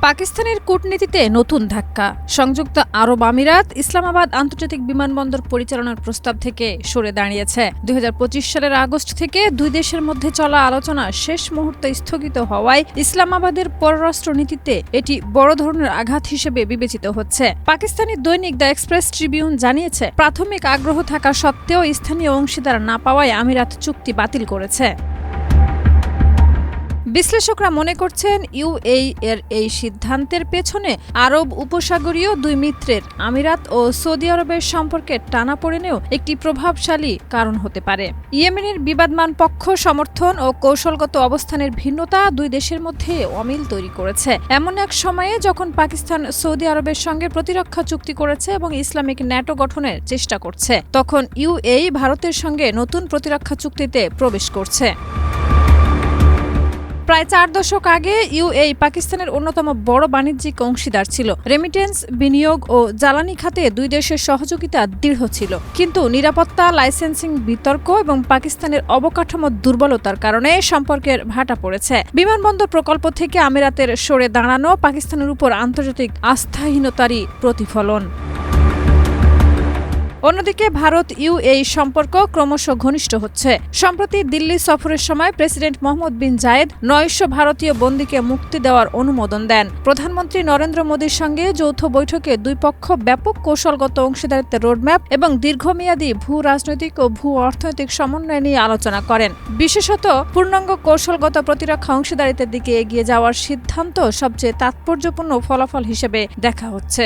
পাকিস্তানের কূটনীতিতে নতুন ধাক্কা। সংযুক্ত আরব আমিরাত ইসলামাবাদ আন্তর্জাতিক বিমানবন্দর পরিচালনার প্রস্তাব থেকে সরে দাঁড়িয়েছে। 2025 সালের আগস্ট থেকে দুই দেশের মধ্যে চলা আলোচনা শেষ মুহূর্তে স্থগিত হওয়ায় ইসলামাবাদের পররাষ্ট্র নীতিতে এটি বড় ধরনের আঘাত হিসেবে বিবেচিত হচ্ছে। পাকিস্তানি দৈনিক দ্য এক্সপ্রেস ট্রিবিউন জানিয়েছে, প্রাথমিক আগ্রহ থাকা সত্ত্বেও স্থানীয় অংশীদার না পাওয়ায় আমিরাত চুক্তি বাতিল করেছে। বিশ্লেষকরা মনে করছেন, ইউএই এর এই সিদ্ধান্তের পেছনে আরব উপসাগরীয় দুই মিত্রের আমিরাত ও সৌদি আরবের সম্পর্কে টানাপোড়েনেও একটি প্রভাবশালী কারণ হতে পারে। ইয়েমেনের বিবাদমান পক্ষ সমর্থন ও কৌশলগত অবস্থানের ভিন্নতা দুই দেশের মধ্যে অমিল তৈরি করেছে। এমন এক সময়ে যখন পাকিস্তান সৌদি আরবের সঙ্গে প্রতিরক্ষা চুক্তি করেছে এবং ইসলামিক ন্যাটো গঠনের চেষ্টা করছে, তখন ইউএই ভারতের সঙ্গে নতুন প্রতিরক্ষা চুক্তিতে প্রবেশ করছে। প্রায় 4 দশক আগে ইউএই পাকিস্তানের অন্যতম বড় বাণিজ্যিক অংশীদার ছিল। রেমিটেন্স, বিনিয়োগ ও জ্বালানি খাতে দুই দেশের সহযোগিতা দৃঢ় ছিল। কিন্তু নিরাপত্তা, লাইসেন্সিং বিতর্ক এবং পাকিস্তানের অবকাঠামো দুর্বলতার কারণে সম্পর্কের ভাটা পড়েছে। বিমানবন্দর প্রকল্প থেকে আমিরাতের সরে দাঁড়ানো পাকিস্তানের উপর আন্তর্জাতিক আস্থাহীনতারই প্রতিফলন। অন্যদিকে ভারত ইউএই সম্পর্ক ক্রমশ ঘনিষ্ঠ হচ্ছে। সম্প্রতি দিল্লি সফরের সময় প্রেসিডেন্ট মোহাম্মদ বিন জায়েদ 900 ভারতীয় বন্দীকে মুক্তি দেওয়ার অনুমোদন দেন। প্রধানমন্ত্রী নরেন্দ্র মোদীর সঙ্গে যৌথ বৈঠকে দুই পক্ষ ব্যাপক কৌশলগত অংশীদারিত্বের রোডম্যাপ এবং দীর্ঘমেয়াদী ভূ রাজনৈতিক ও ভূ অর্থনৈতিক সমন্বয় নিয়ে আলোচনা করেন। বিশেষত পূর্ণাঙ্গ কৌশলগত প্রতিরক্ষা অংশীদারিত্বের দিকে এগিয়ে যাওয়ার সিদ্ধান্ত সবচেয়ে তাৎপর্যপূর্ণ ফলাফল হিসেবে দেখা হচ্ছে।